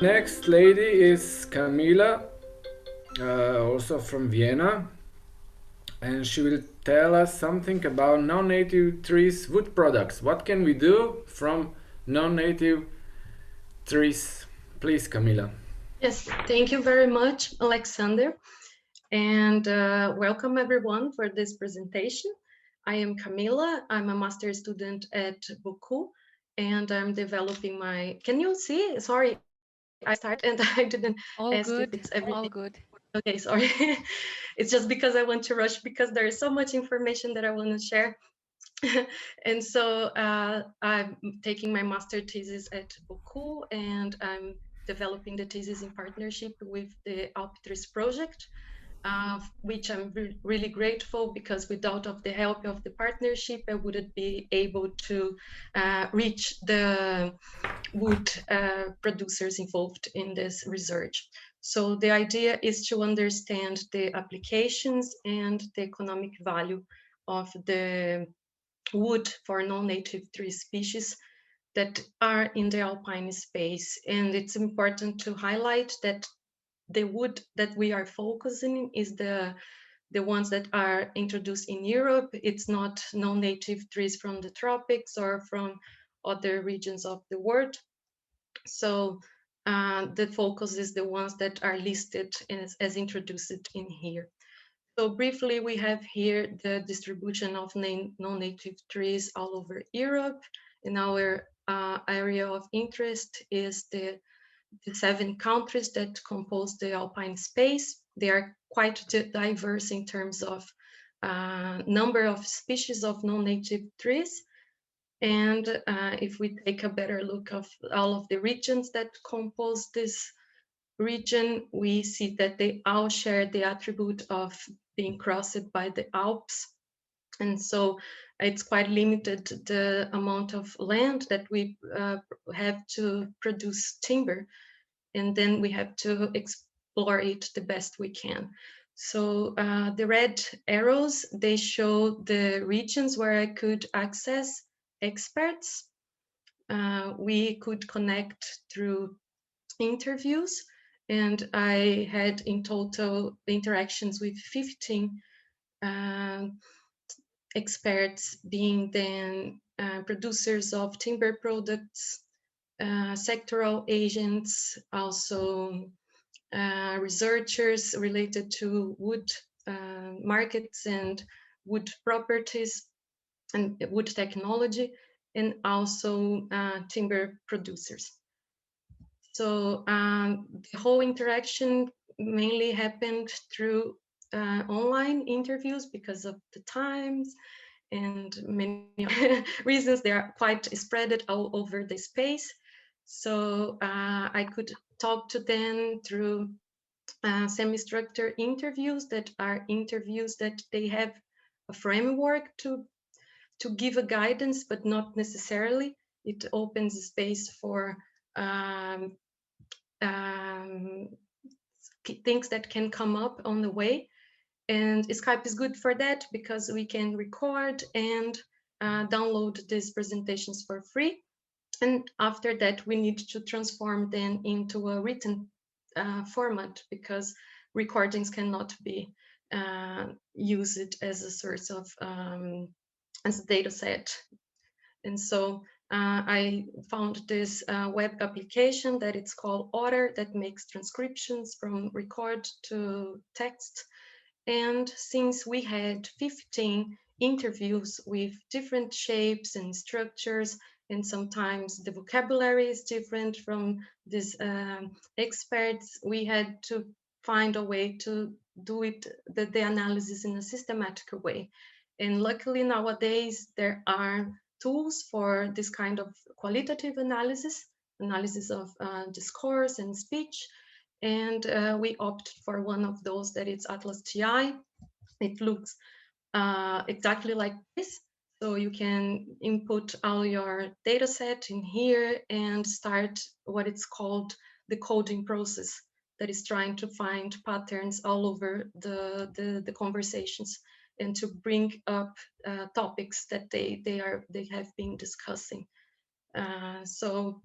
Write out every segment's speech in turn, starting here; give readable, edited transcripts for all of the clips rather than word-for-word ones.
Next lady is Camila, also from Vienna, and she will tell us something about non-native trees wood products. What can we do from non-native trees? Please, Camila. Yes, thank you very much, Alexander, and welcome everyone for this presentation. I am Camila. I'm a master student at Boku, and I'm developing my. Can you see? Sorry, I start and I didn't All ask if good, it's all everything. good. Okay, sorry. It's just because I want to rush because there is so much information that I want to share. And so I'm taking my master thesis at Boku, and I'm developing the thesis in partnership with the ALPTREES project, which I'm really grateful, because without of the help of the partnership, I wouldn't be able to reach the wood producers involved in this research. So the idea is to understand the applications and the economic value of the wood for non-native tree species that are in the alpine space. And it's important to highlight that the wood that we are focusing is the ones that are introduced in Europe. It's not non-native trees from the tropics or from other regions of the world. So the focus is the ones that are listed as introduced in here. So briefly, we have here the distribution of non-native trees all over Europe. In our area of interest is the 7 countries that compose the Alpine Space. They are quite diverse in terms of number of species of non-native trees. And if we take a better look of all of the regions that compose this region, we see that they all share the attribute of being crossed by the Alps. And so it's quite limited the amount of land that we have to produce timber. And then we have to explore it the best we can. So the red arrows, they show the regions where I could access experts. We could connect through interviews, and I had in total interactions with 15 experts, being then producers of timber products, sectoral agents, also researchers related to wood markets and wood properties and wood technology, and also timber producers. So the whole interaction mainly happened through online interviews because of the times and many reasons. They are quite spread all over the space. So I could talk to them through semi-structured interviews, that are interviews that they have a framework to give a guidance, but not necessarily. It opens a space for um, um, things that can come up on the way. And Skype is good for that because we can record and download these presentations for free. And after that, we need to transform them into a written format, because recordings cannot be used as a source of as a data set. And so I found this web application that it's called Otter, that makes transcriptions from record to text. And since we had 15 interviews with different shapes and structures, and sometimes the vocabulary is different from these experts, we had to find a way to do it, the analysis in a systematic way. And luckily nowadays there are tools for this kind of qualitative analysis of discourse and speech. And we opted for one of those, that is Atlas TI. It looks exactly like this. So you can input all your data set in here and start what it's called the coding process, that is trying to find patterns all over the conversations, and to bring up topics that they have been discussing. So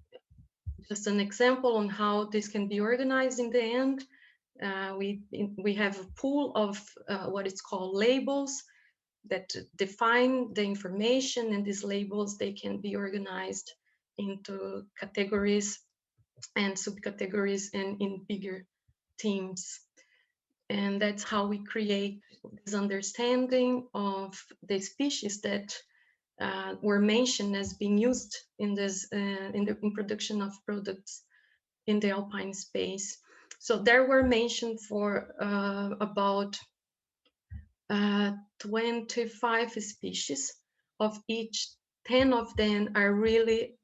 just an example on how this can be organized in the end. We have a pool of what is called labels that define the information, and these labels, they can be organized into categories and subcategories and in bigger teams. And that's how we create this understanding of the species that were mentioned as being used in this in production of products in the Alpine space. So there were mentioned for about 25 species. Of each, 10 of them are really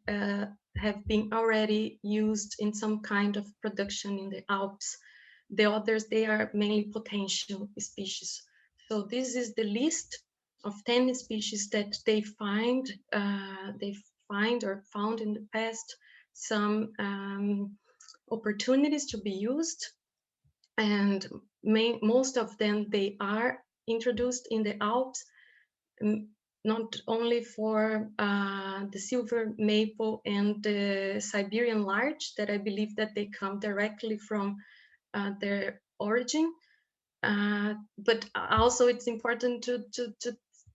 have been already used in some kind of production in the Alps. The others, they are mainly potential species. So this is the list of 10 species that they find or found in the past some opportunities to be used, and most of them, they are introduced in the Alps, not only for the silver maple and the Siberian larch, that I believe that they come directly from their origin, but also it's important to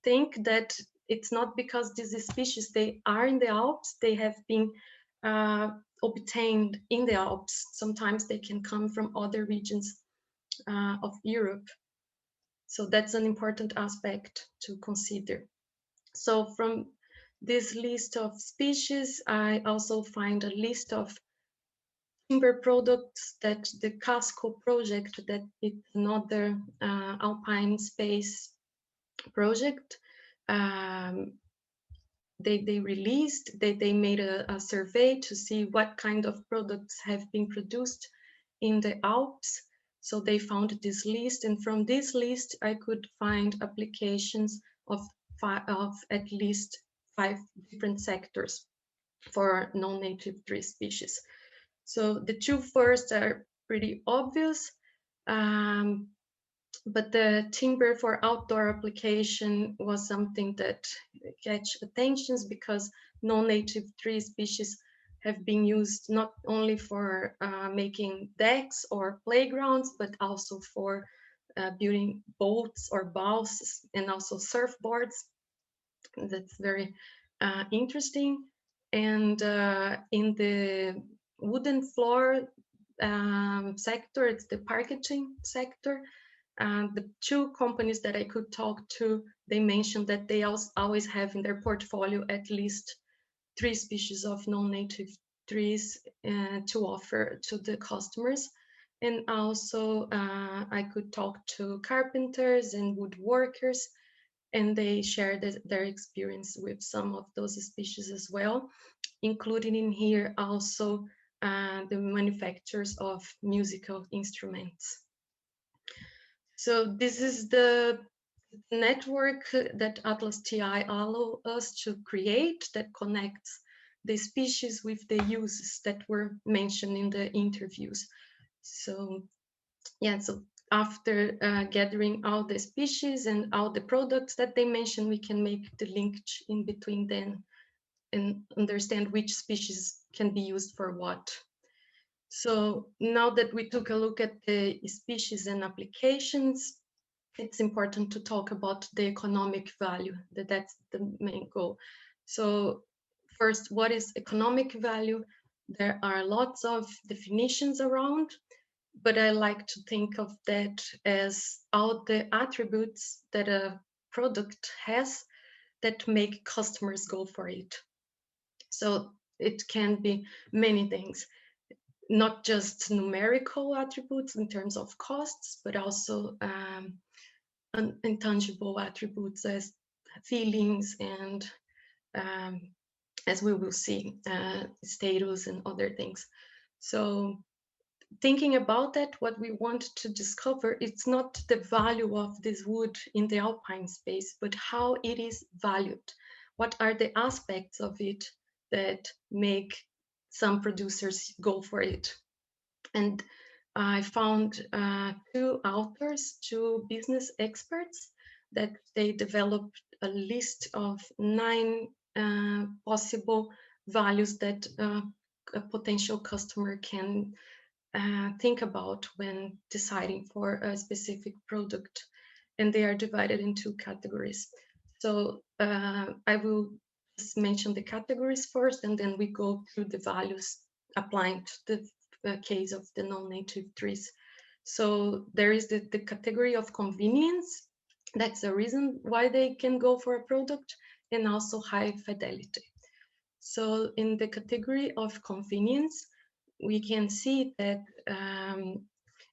think that it's not because these species, they are in the Alps, they have been obtained in the Alps. Sometimes they can come from other regions of Europe. So that's an important aspect to consider. So from this list of species, I also find a list of timber products that the Casco project, that it's another Alpine Space project, they released, they made a survey to see what kind of products have been produced in the Alps. So they found this list, and from this list, I could find applications of at least 5 different sectors for non-native tree species. So the 2 first are pretty obvious, but the timber for outdoor application was something that catch attentions, because non-native tree species have been used not only for making decks or playgrounds, but also for building boats or bows, and also surfboards. That's very interesting. And in the wooden floor sector, it's the packaging sector. The 2 companies that I could talk to, they mentioned that they always have in their portfolio at least 3 species of non-native trees to offer to the customers. And also I could talk to carpenters and woodworkers, and they shared their experience with some of those species as well, including in here also the manufacturers of musical instruments. So this is the network that Atlas TI allow us to create, that connects the species with the uses that were mentioned in the interviews. So yeah, so after gathering all the species and all the products that they mentioned, we can make the link in between them and understand which species can be used for what. So now that we took a look at the species and applications, it's important to talk about the economic value, that's the main goal. So first, what is economic value? There are lots of definitions around, but I like to think of that as all the attributes that a product has that make customers go for it. So it can be many things, not just numerical attributes in terms of costs, but also intangible attributes as feelings and, as we will see, status and other things. So thinking about that, what we want to discover, it's not the value of this wood in the Alpine space, but how it is valued. What are the aspects of it that make some producers go for it? And I found 2 authors, 2 business experts, that they developed a list of 9 possible values that a potential customer can think about when deciding for a specific product. And they are divided in two categories. So I will just mention the categories first, and then we go through the values applying to the case of the non-native trees. So there is the category of convenience. That's the reason why they can go for a product, and also high fidelity. So in the category of convenience, we can see that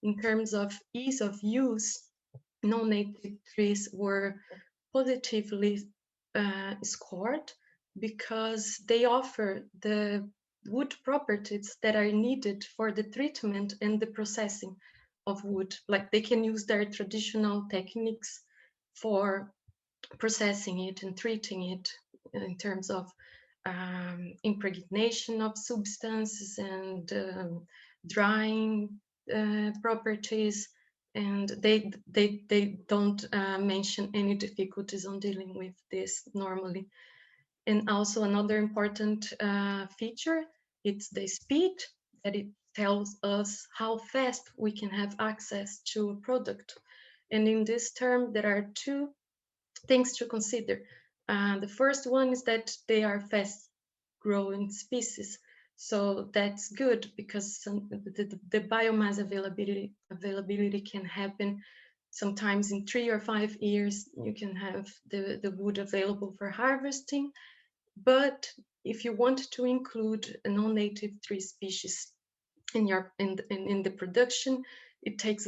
in terms of ease of use, non-native trees were positively scored because they offer the wood properties that are needed for the treatment and the processing of wood. Like they can use their traditional techniques for processing it and treating it in terms of impregnation of substances and drying properties, and they don't mention any difficulties on dealing with this normally. And also another important feature, it's the speed, that it tells us how fast we can have access to a product. And in this term, there are two things to consider. The first one is that they are fast growing species. So that's good because the biomass availability can happen sometimes in 3 or 5 years. You can have the wood available for harvesting. But if you want to include a non-native tree species in the production, it takes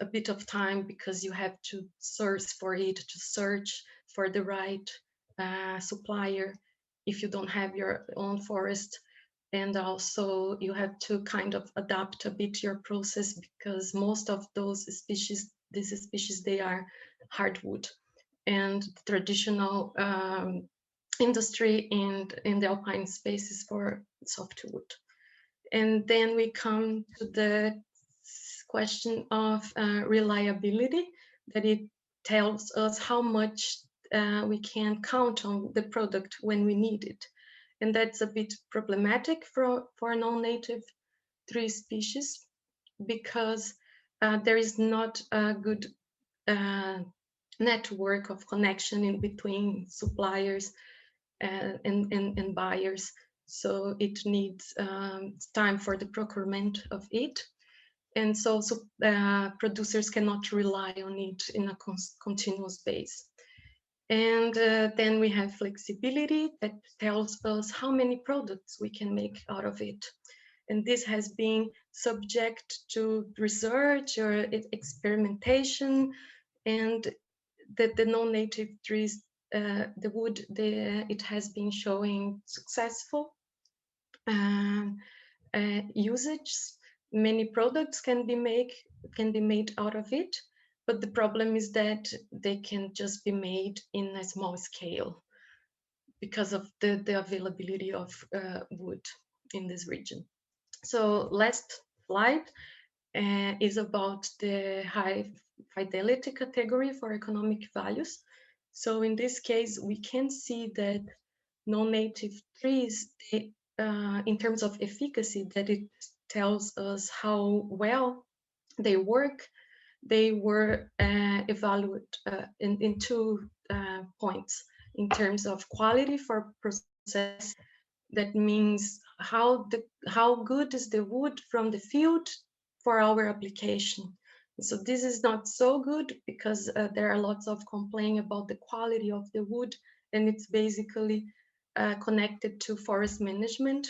a bit of time because you have to search for the right supplier if you don't have your own forest, and also you have to kind of adapt a bit your process because most of these species, they are hardwood, and the traditional industry in the Alpine Space is for softwood. And then we come to the question of reliability, that it tells us how much we can count on the product when we need it. And that's a bit problematic for non-native tree species because there is not a good network of connection in between suppliers and buyers. So it needs time for the procurement of it. And so producers cannot rely on it in a continuous base. And then we have flexibility that tells us how many products we can make out of it. And this has been subject to research or experimentation, and the non-native trees, the wood, it has been showing successful usage. Many products can be made out of it, but the problem is that they can just be made in a small scale because of the availability of wood in this region. So last slide is about the high fidelity category for economic values. So in this case, we can see that non-native trees, they, in terms of efficacy, that it tells us how well they work. They were evaluated in 2 points. In terms of quality for process, that means how good is the wood from the field for our application. So this is not so good because there are lots of complaints about the quality of the wood, and it's basically connected to forest management.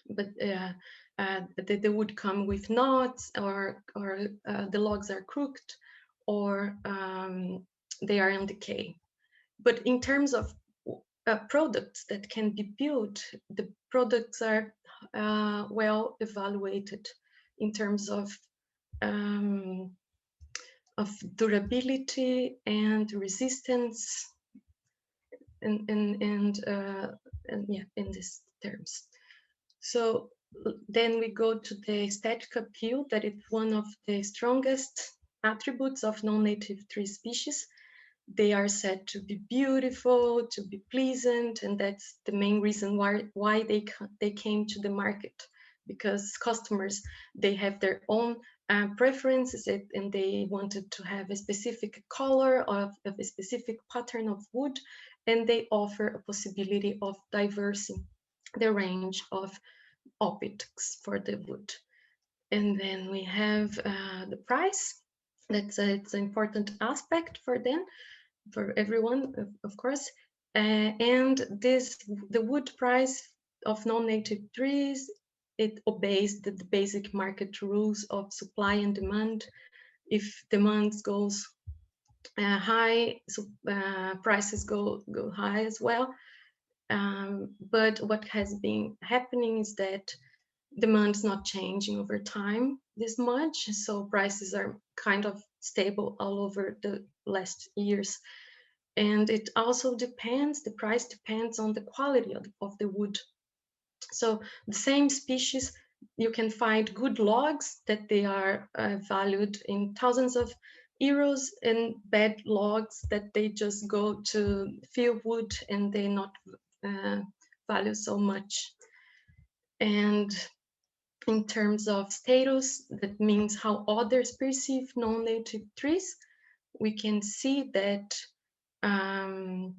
But they would come with knots, or the logs are crooked, or they are in decay. But in terms of products that can be built, the products are well evaluated in terms of durability and resistance, and yeah, in these terms. So then we go to the aesthetic appeal, that it's one of the strongest attributes of non-native tree species. They are said to be beautiful, to be pleasant, and that's the main reason why they came to the market, because customers, they have their own preferences, and they wanted to have a specific color of a specific pattern of wood, and they offer a possibility of diversing the range of optics for the wood. And then we have the price. It's an important aspect for them, for everyone, of course. And the wood price of non-native trees, it obeys the basic market rules of supply and demand. If demand goes high, so prices go high as well. But what has been happening is that demand is not changing over time this much, so prices are kind of stable all over the last years. And it also depends, the price depends on the quality of the wood. So the same species, you can find good logs that they are valued in thousands of euros, and bad logs that they just go to field wood and they not value so much. And in terms of status, that means how others perceive non-native trees, we can see that the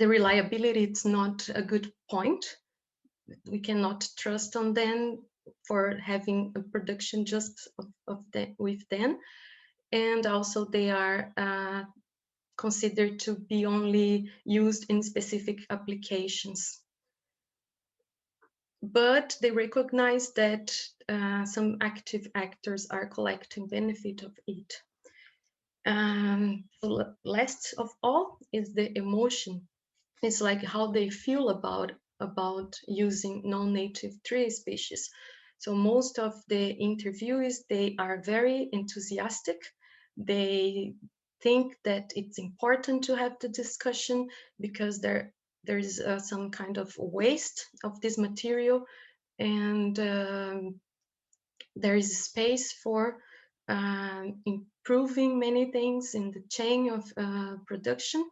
reliability is not a good point. We cannot trust on them for having a production just with them. And also they are considered to be only used in specific applications. But they recognize that some active actors are collecting benefit of it. Last of all is the emotion. It's like how they feel about using non-native tree species. So most of the interviewees, they are very enthusiastic. They think that it's important to have the discussion because there's some kind of waste of this material, and there is space for improving many things in the chain of production.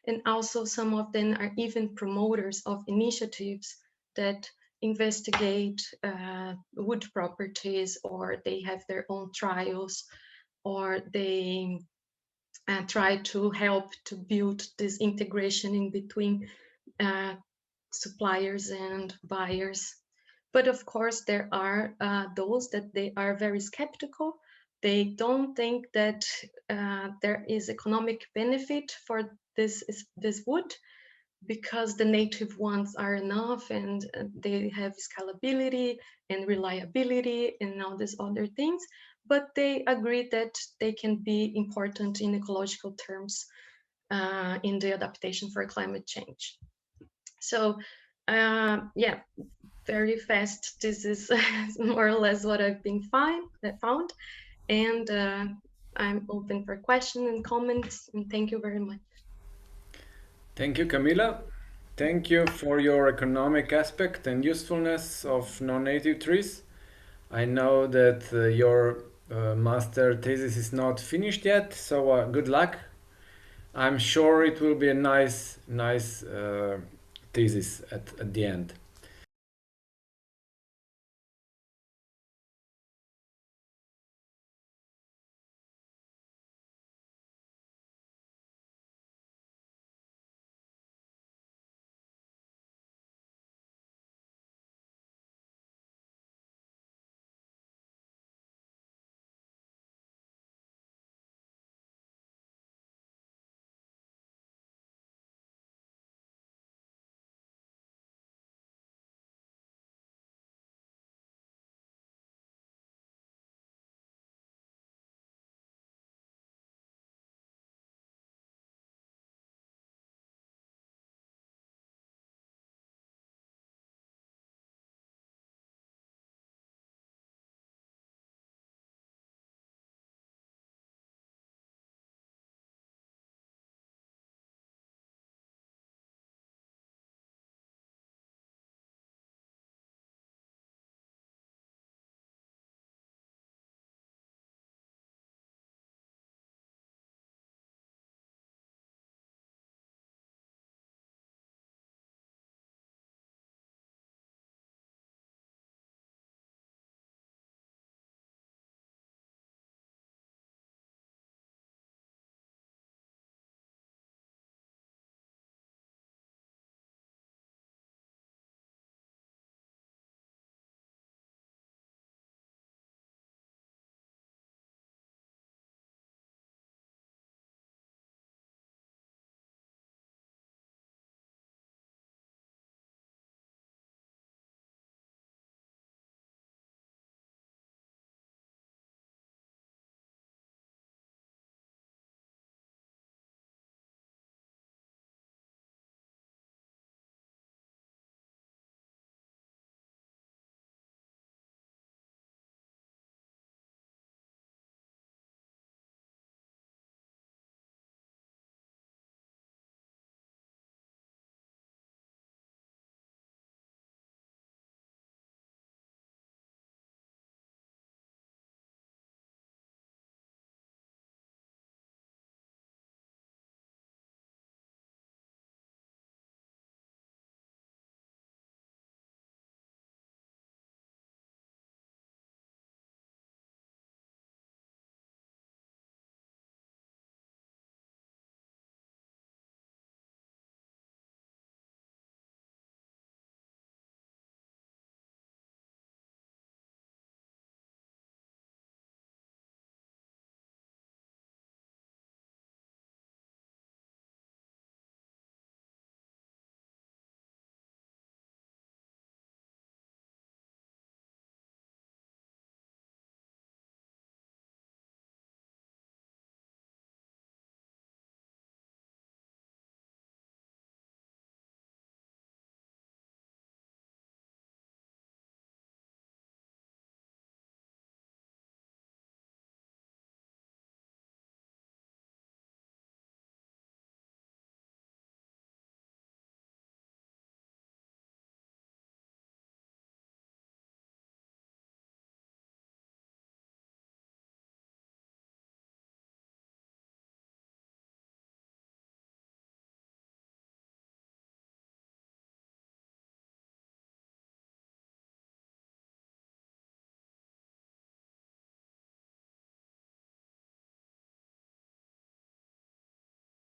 And also some of them are even promoters of initiatives that investigate wood properties, or they have their own trials, or they try to help to build this integration in between suppliers and buyers. But of course, there are those that they are very skeptical. They don't think that there is economic benefit for this wood, because the native ones are enough, and they have scalability and reliability and all these other things. But they agree that they can be important in ecological terms in the adaptation for climate change. So yeah, very fast, this is more or less what I've been found. And I'm open for questions and comments, and thank you very much. Thank you, Camila. Thank you for your economic aspect and usefulness of non-native trees. I know that your master thesis is not finished yet, so good luck. I'm sure it will be a nice thesis at the end.